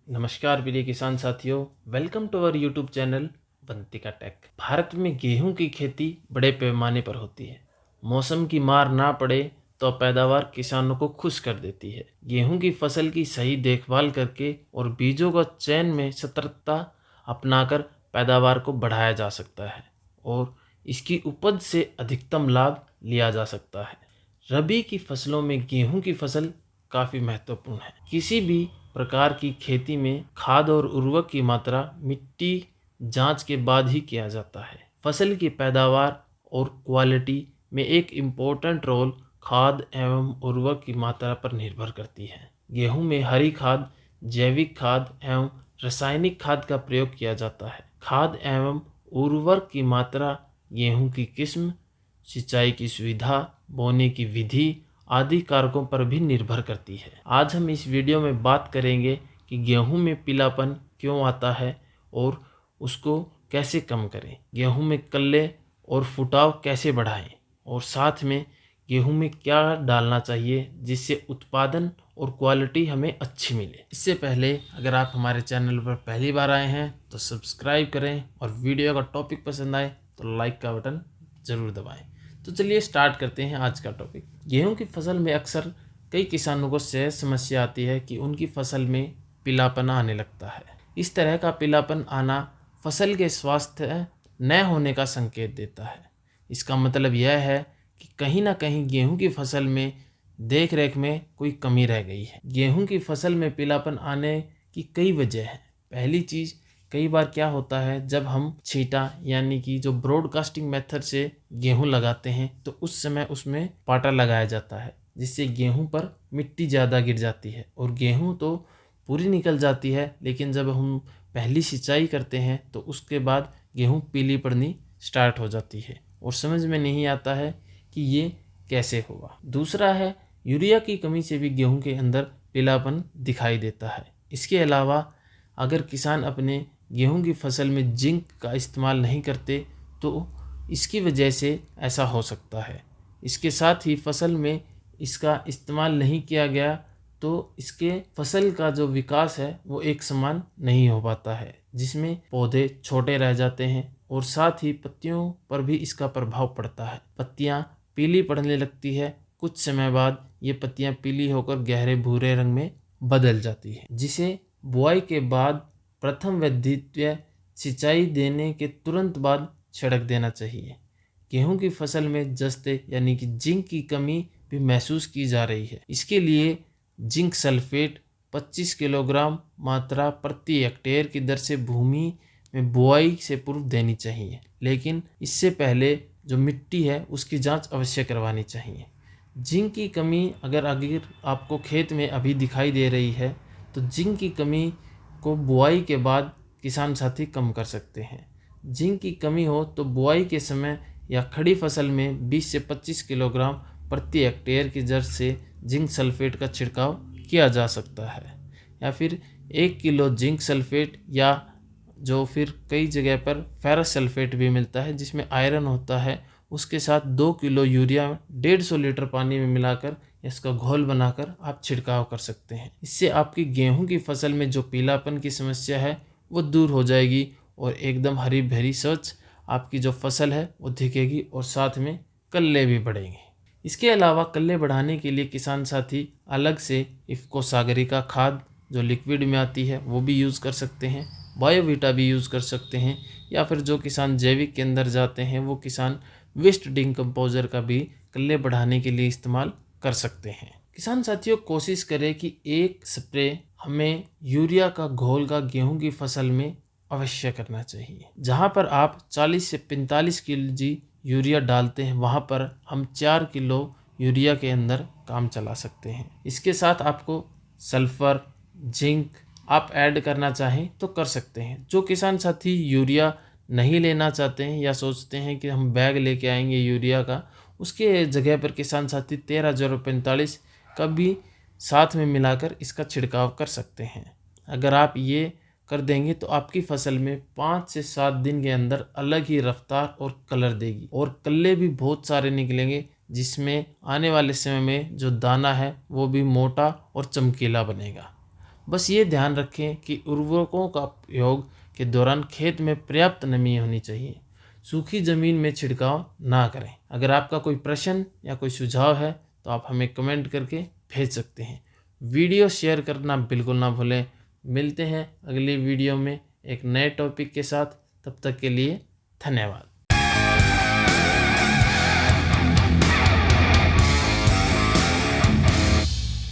नमस्कार प्रिय किसान साथियों, welcome to our YouTube channel Bantika tech. Bharat में गेहूं की खेती बड़े पैमाने पर होती है। मौसम की मार ना पड़े तो पैदावार किसानों को खुश कर देती है। गेहूं की फसल की सही देखभाल करके और बीजों का चयन में सतर्कता अपनाकर पैदावार को बढ़ाया जा सकता है और इसकी उपज से अधिकतम लाभ लिया जा सकता है। रबी की फसलों में गेहूं की फसल काफ़ी महत्वपूर्ण है। किसी भी प्रकार की खेती में खाद और उर्वरक की मात्रा मिट्टी जांच के बाद ही किया जाता है। फसल की पैदावार और क्वालिटी में एक इम्पोर्टेंट रोल खाद एवं उर्वरक की मात्रा पर निर्भर करती है। गेहूं में हरी खाद, जैविक खाद एवं रासायनिक खाद का प्रयोग किया जाता है। खाद एवं उर्वरक की मात्रा गेहूं की किस्म, सिंचाई की सुविधा, बोने की विधि आदि कारकों पर भी निर्भर करती है। आज हम इस वीडियो में बात करेंगे कि गेहूं में पीलापन क्यों आता है और उसको कैसे कम करें, गेहूं में कल्ले और फुटाव कैसे बढ़ाएं और साथ में गेहूं में क्या डालना चाहिए जिससे उत्पादन और क्वालिटी हमें अच्छी मिले। इससे पहले अगर आप हमारे चैनल पर पहली बार आए हैं तो सब्सक्राइब करें और वीडियो का टॉपिक पसंद आए तो लाइक का बटन ज़रूर दबाएं। तो चलिए स्टार्ट करते हैं आज का टॉपिक। गेहूं की फसल में अक्सर कई किसानों को सेहत समस्या आती है कि उनकी फसल में पीलापन आने लगता है। इस तरह का पीलापन आना फसल के स्वास्थ्य न होने का संकेत देता है। इसका मतलब यह है कि कहीं ना कहीं गेहूं की फसल में देख रेख में कोई कमी रह गई है। गेहूं की फसल में पीलापन आने की कई वजह हैं। पहली चीज़, कई बार क्या होता है जब हम छींटा यानी कि जो ब्रॉडकास्टिंग मेथड से गेहूं लगाते हैं तो उस समय उसमें पाटा लगाया जाता है जिससे गेहूं पर मिट्टी ज़्यादा गिर जाती है और गेहूं तो पूरी निकल जाती है, लेकिन जब हम पहली सिंचाई करते हैं तो उसके बाद गेहूं पीली पड़नी स्टार्ट हो जाती है और समझ में नहीं आता है कि ये कैसे होगा। दूसरा है, यूरिया की कमी से भी गेहूं के अंदर पीलापन दिखाई देता है। इसके अलावा अगर किसान अपने गेहूं की फसल में जिंक का इस्तेमाल नहीं करते तो इसकी वजह से ऐसा हो सकता है। इसके साथ ही फसल में इसका इस्तेमाल नहीं किया गया तो इसके फसल का जो विकास है वो एक समान नहीं हो पाता है, जिसमें पौधे छोटे रह जाते हैं और साथ ही पत्तियों पर भी इसका प्रभाव पड़ता है। पत्तियां पीली पड़ने लगती है, कुछ समय बाद ये पत्तियां पीली होकर गहरे भूरे रंग में बदल जाती है, जिसे बुआई के बाद प्रथम व द्वितीय सिंचाई देने के तुरंत बाद छिड़क देना चाहिए। गेहूं की फसल में जस्ते यानी कि जिंक की कमी भी महसूस की जा रही है। इसके लिए जिंक सल्फेट 25 किलोग्राम मात्रा प्रति हेक्टेयर की दर से भूमि में बुआई से पूर्व देनी चाहिए, लेकिन इससे पहले जो मिट्टी है उसकी जांच अवश्य करवानी चाहिए। जिंक की कमी अगर आपको खेत में अभी दिखाई दे रही है तो जिंक की कमी को बुआई के बाद किसान साथी कम कर सकते हैं। जिंक की कमी हो तो बुआई के समय या खड़ी फसल में 20 से 25 किलोग्राम प्रति हेक्टेयर की दर से जिंक सल्फेट का छिड़काव किया जा सकता है, या फिर 1 किलो जिंक सल्फेट या जो फिर कई जगह पर फेरस सल्फेट भी मिलता है जिसमें आयरन होता है, उसके साथ 2 किलो यूरिया 150 लीटर पानी में मिलाकर इसका घोल बनाकर आप छिड़काव कर सकते हैं। इससे आपकी गेहूं की फसल में जो पीलापन की समस्या है वो दूर हो जाएगी और एकदम हरी भरी स्वच्छ आपकी जो फसल है वो दिखेगी और साथ में कल्ले भी बढ़ेंगे। इसके अलावा कल्ले बढ़ाने के लिए किसान साथी अलग से इफ़को सागरिका खाद जो लिक्विड में आती है वो भी यूज़ कर सकते हैं, बायोवीटा भी यूज़ कर सकते हैं, या फिर जो किसान जैविक के अंदर जाते हैं वो किसान वेस्ट डिकम्पोजर का भी कल्ले बढ़ाने के लिए इस्तेमाल कर सकते हैं। किसान साथियों, कोशिश करें कि एक स्प्रे हमें यूरिया का घोल का गेहूं की फसल में अवश्य करना चाहिए। जहां पर आप 40 से 45 kg यूरिया डालते हैं वहां पर हम 4 किलो यूरिया के अंदर काम चला सकते हैं। इसके साथ आपको सल्फर, जिंक आप ऐड करना चाहें तो कर सकते हैं। जो किसान साथी यूरिया नहीं लेना चाहते हैं या सोचते हैं कि हम बैग लेके आएंगे यूरिया का, उसके जगह पर किसान साथी 13-045 का भी साथ में मिलाकर इसका छिड़काव कर सकते हैं। अगर आप ये कर देंगे तो आपकी फसल में 5 से 7 दिन के अंदर अलग ही रफ्तार और कलर देगी और कल्ले भी बहुत सारे निकलेंगे, जिसमें आने वाले समय में जो दाना है वो भी मोटा और चमकीला बनेगा। बस ये ध्यान रखें कि उर्वरकों का उपयोग के दौरान खेत में पर्याप्त नमी होनी चाहिए। सूखी ज़मीन में छिड़काव ना करें। अगर आपका कोई प्रश्न या कोई सुझाव है तो आप हमें कमेंट करके भेज सकते हैं। वीडियो शेयर करना बिल्कुल ना भूलें। मिलते हैं अगली वीडियो में एक नए टॉपिक के साथ। तब तक के लिए धन्यवाद।